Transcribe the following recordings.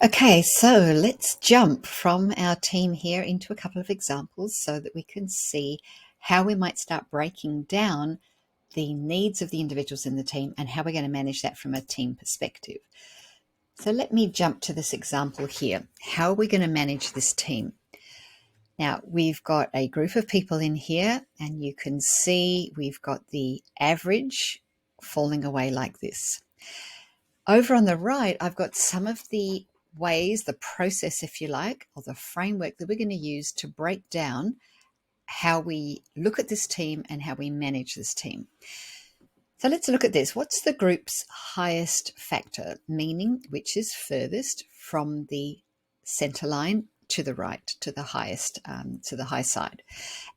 Okay, so let's jump from our team here into a couple of examples so that we can see how we might start breaking down the needs of the individuals in the team and how we're going to manage that from a team perspective. So let me jump to this example here. How are we going to manage this team? Now, we've got a group of people in here, and you can see we've got the average falling away like this. Over on the right, I've got some of the ways, the process, if you like, or the framework that we're going to use to break down how we look at this team and how we manage this team. So let's look at this. What's the group's highest factor, meaning which is furthest from the center line to the right, to the highest, to the high side?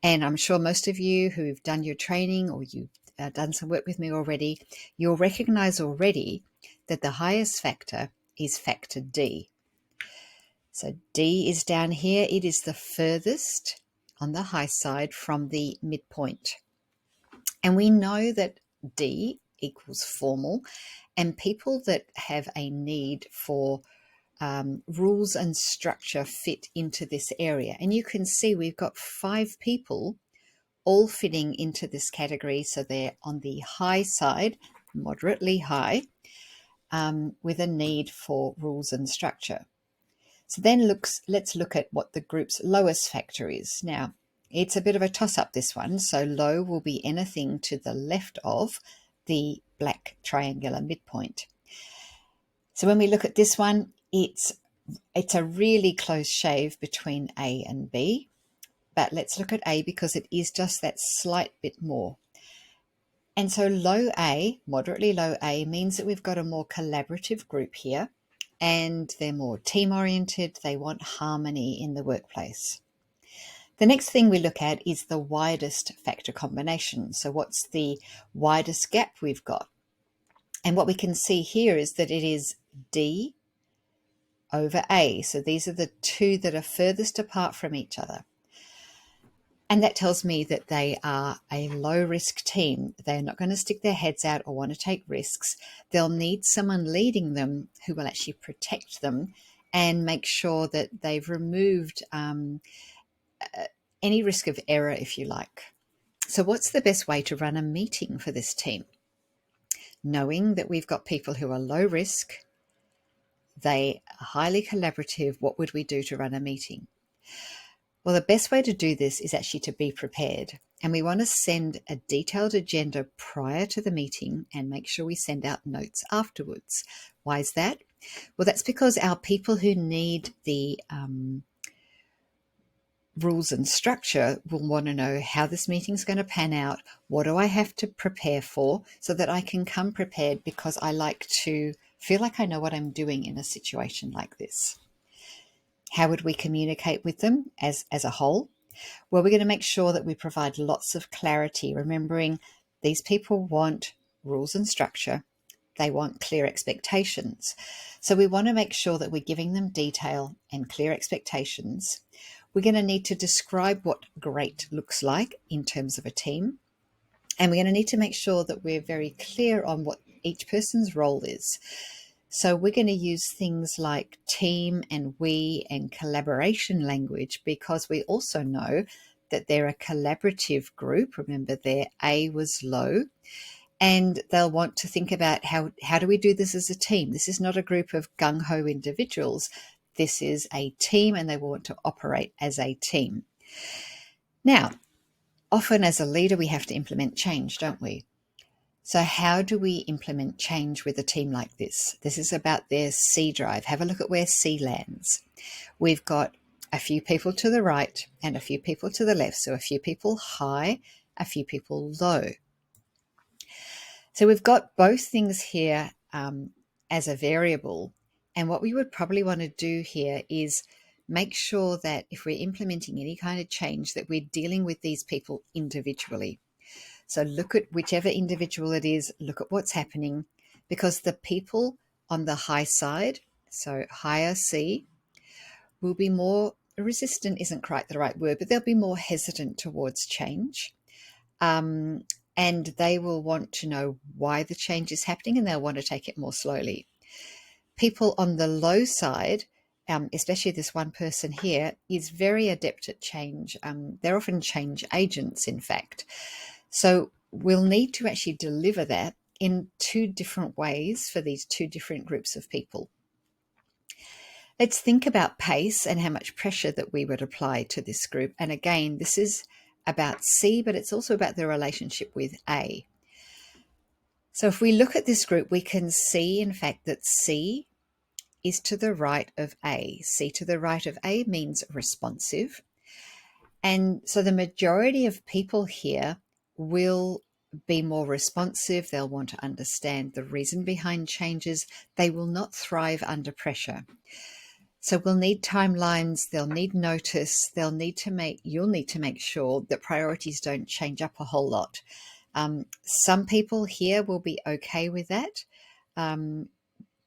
And I'm sure most of you who've done your training or you've done some work with me already, you'll recognize already that the highest factor is factor D. So D is down here. It is the furthest on the high side from the midpoint. And we know that D equals formal, and people that have a need for rules and structure fit into this area. And you can see we've got 5 people all fitting into this category. So they're on the high side, moderately high, with a need for rules and structure. So then let's look at what the group's lowest factor is. Now, it's a bit of a toss-up, this one. So low will be anything to the left of the black triangular midpoint. So when we look at this one, it's a really close shave between A and B. But let's look at A because it is just that slight bit more. And so low A, moderately low A, means that we've got a more collaborative group here, and they're more team-oriented. They want harmony in the workplace. The next thing we look at is the widest factor combination. So what's the widest gap we've got? And what we can see here is that it is D over A. So these are the two that are furthest apart from each other. And that tells me that they are a low-risk team. They're not going to stick their heads out or want to take risks. They'll need someone leading them who will actually protect them and make sure that they've removed any risk of error, if you like. So what's the best way to run a meeting for this team? Knowing that we've got people who are low risk, they are highly collaborative, what would we do to run a meeting? Well, the best way to do this is actually to be prepared. And we want to send a detailed agenda prior to the meeting and make sure we send out notes afterwards. Why is that? Well, that's because our people who need the rules and structure will want to know how this meeting's going to pan out. What do I have to prepare for so that I can come prepared, because I like to feel like I know what I'm doing in a situation like this. How would we communicate with them as a whole? Well, we're going to make sure that we provide lots of clarity, remembering these people want rules and structure. They want clear expectations. So we want to make sure that we're giving them detail and clear expectations. We're going to need to describe what great looks like in terms of a team. And we're going to need to make sure that we're very clear on what each person's role is. So we're going to use things like team and we and collaboration language, because we also know that they're a collaborative group. Remember, their A was low, and they'll want to think about how do we do this as a team? This is not a group of gung-ho individuals. This is a team, and they want to operate as a team. Now, often as a leader, we have to implement change, don't we? So how do we implement change with a team like this? This is about their C drive. Have a look at where C lands. We've got a few people to the right and a few people to the left. So a few people high, a few people low. So we've got both things here as a variable. And what we would probably want to do here is make sure that if we're implementing any kind of change, that we're dealing with these people individually. So look at whichever individual it is, look at what's happening, because the people on the high side, so higher C, will be more resistant, isn't quite the right word, but they'll be more hesitant towards change. And they will want to know why the change is happening, and they'll want to take it more slowly. People on the low side especially this one person here, is very adept at change. They're often change agents, in fact. So we'll need to actually deliver that in two different ways for these two different groups of people. Let's think about pace and how much pressure that we would apply to this group. And again, this is about C, but it's also about the relationship with A. So if we look at this group, we can see, in fact, that C is to the right of A. C to the right of A means responsive. And so the majority of people here will be more responsive. They'll want to understand the reason behind changes. They will not thrive under pressure. So we'll need timelines, they'll need notice, you'll need to make sure that priorities don't change up a whole lot. Some people here will be okay with that,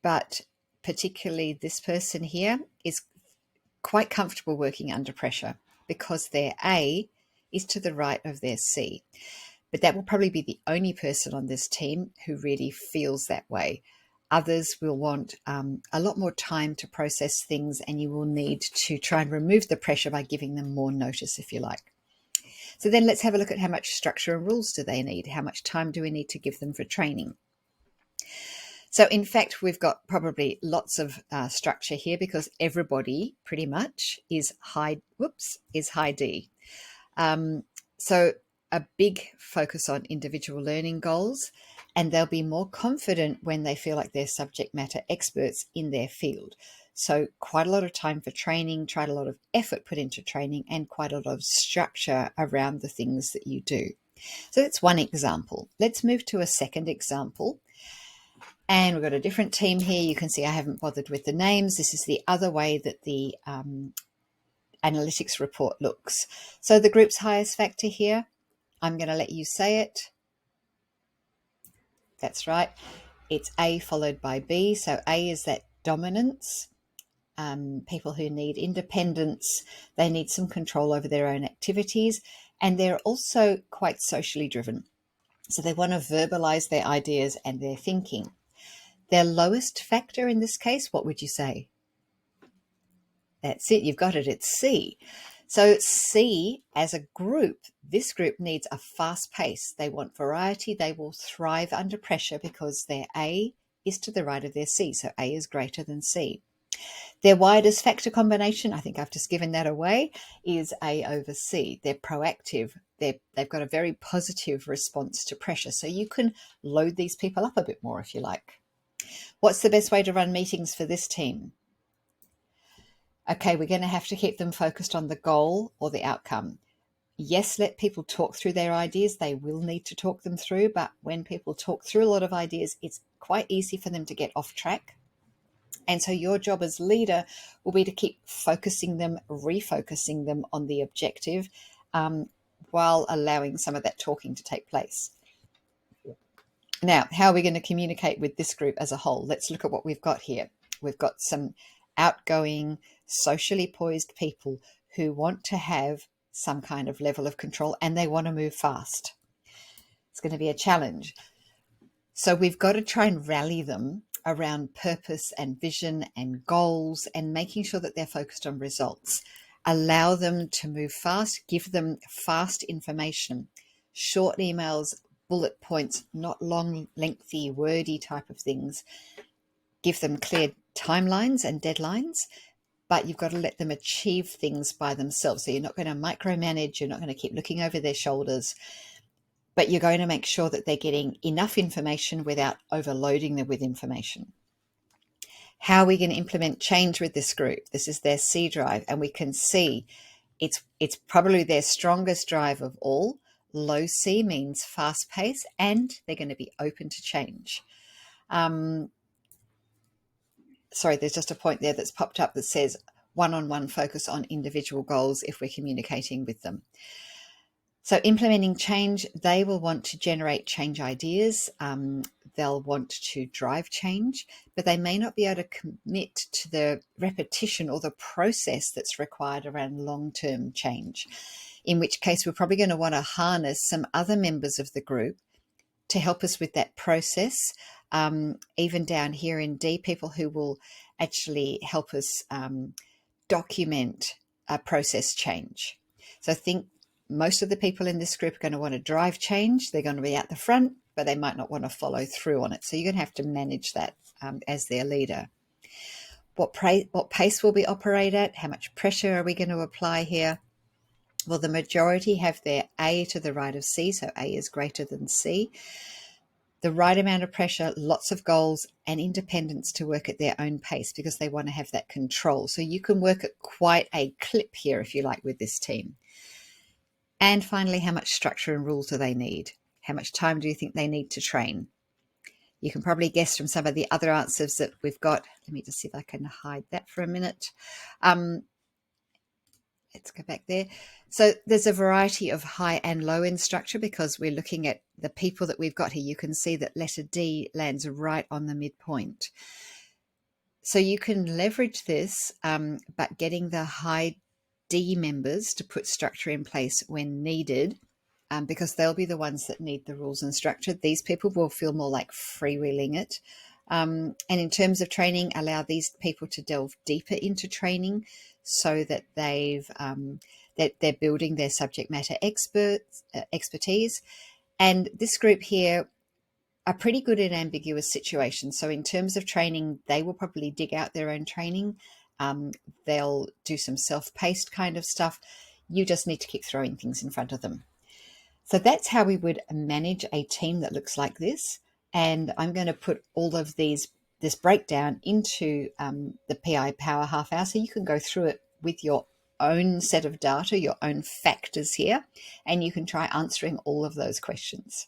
but particularly this person here is quite comfortable working under pressure because their A is to the right of their C. But that will probably be the only person on this team who really feels that way. Others will want a lot more time to process things, and you will need to try and remove the pressure by giving them more notice, if you like. So then let's have a look at how much structure and rules do they need? How much time do we need to give them for training? So in fact, we've got probably lots of structure here because everybody pretty much is high D. So a big focus on individual learning goals, and they'll be more confident when they feel like they're subject matter experts in their field. So quite a lot of time for training, quite a lot of effort put into training, and quite a lot of structure around the things that you do. So that's one example. Let's move to a second example. And we've got a different team here. You can see I haven't bothered with the names. This is the other way that the analytics report looks. So the group's highest factor here, I'm going to let you say it. That's right. It's A followed by B. So A is that dominance. People who need independence, they need some control over their own activities, and they're also quite socially driven. So they want to verbalize their ideas and their thinking. Their lowest factor in this case, what would you say? That's it. You've got it. It's C. So C, as a group, this group needs a fast pace. They want variety. They will thrive under pressure because their A is to the right of their C. So A is greater than C. Their widest factor combination, I think I've just given that away, is A over C. They're proactive. They've got a very positive response to pressure. So you can load these people up a bit more if you like. What's the best way to run meetings for this team? Okay, we're going to have to keep them focused on the goal or the outcome. Yes, let people talk through their ideas. They will need to talk them through, but when people talk through a lot of ideas, it's quite easy for them to get off track. And so your job as leader will be to keep focusing them, refocusing them on the objective, while allowing some of that talking to take place. Now, how are we going to communicate with this group as a whole? Let's look at what we've got here. We've got some outgoing, socially poised people who want to have some kind of level of control and they want to move fast. It's going to be a challenge. So we've got to try and rally them around purpose and vision and goals and making sure that they're focused on results. Allow them to move fast, give them fast information, short emails, bullet points, not long, lengthy, wordy type of things. Give them clear timelines and deadlines, but you've got to let them achieve things by themselves. So you're not going to micromanage, you're not going to keep looking over their shoulders, but you're going to make sure that they're getting enough information without overloading them with information. How are we going to implement change with this group? This is their C drive, and we can see it's probably their strongest drive of all. Low C means fast pace, and they're going to be open to change. Sorry, there's just a point there that's popped up that says one-on-one focus on individual goals if we're communicating with them. So implementing change, they will want to generate change ideas. They'll want to drive change, but they may not be able to commit to the repetition or the process that's required around long-term change, in which case we're probably going to want to harness some other members of the group to help us with that process. Even down here in D, people who will actually help us document a process change. So I think most of the people in this group are going to want to drive change. They're going to be out the front, but they might not want to follow through on it. So you're going to have to manage that as their leader. What pace will we operate at? How much pressure are we going to apply here? Well, the majority have their A to the right of C, so A is greater than C. The right amount of pressure, lots of goals, and independence to work at their own pace because they want to have that control. So you can work at quite a clip here, if you like, with this team. And finally, how much structure and rules do they need? How much time do you think they need to train? You can probably guess from some of the other answers that we've got. Let me just see if I can hide that for a minute. Let's go back there. So there's a variety of high and low end structure because we're looking at the people that we've got here. You can see that letter D lands right on the midpoint. So you can leverage this, but getting the high D members to put structure in place when needed, because they'll be the ones that need the rules and structure. These people will feel more like freewheeling it. And in terms of training, allow these people to delve deeper into training so that they're building their subject matter expertise. And this group here are pretty good in ambiguous situations. So in terms of training, they will probably dig out their own training. They'll do some self-paced kind of stuff. You just need to keep throwing things in front of them. So that's how we would manage a team that looks like this. And I'm going to put all of this breakdown into the PI Power Half Hour so you can go through it with your own set of data, your own factors here, and you can try answering all of those questions.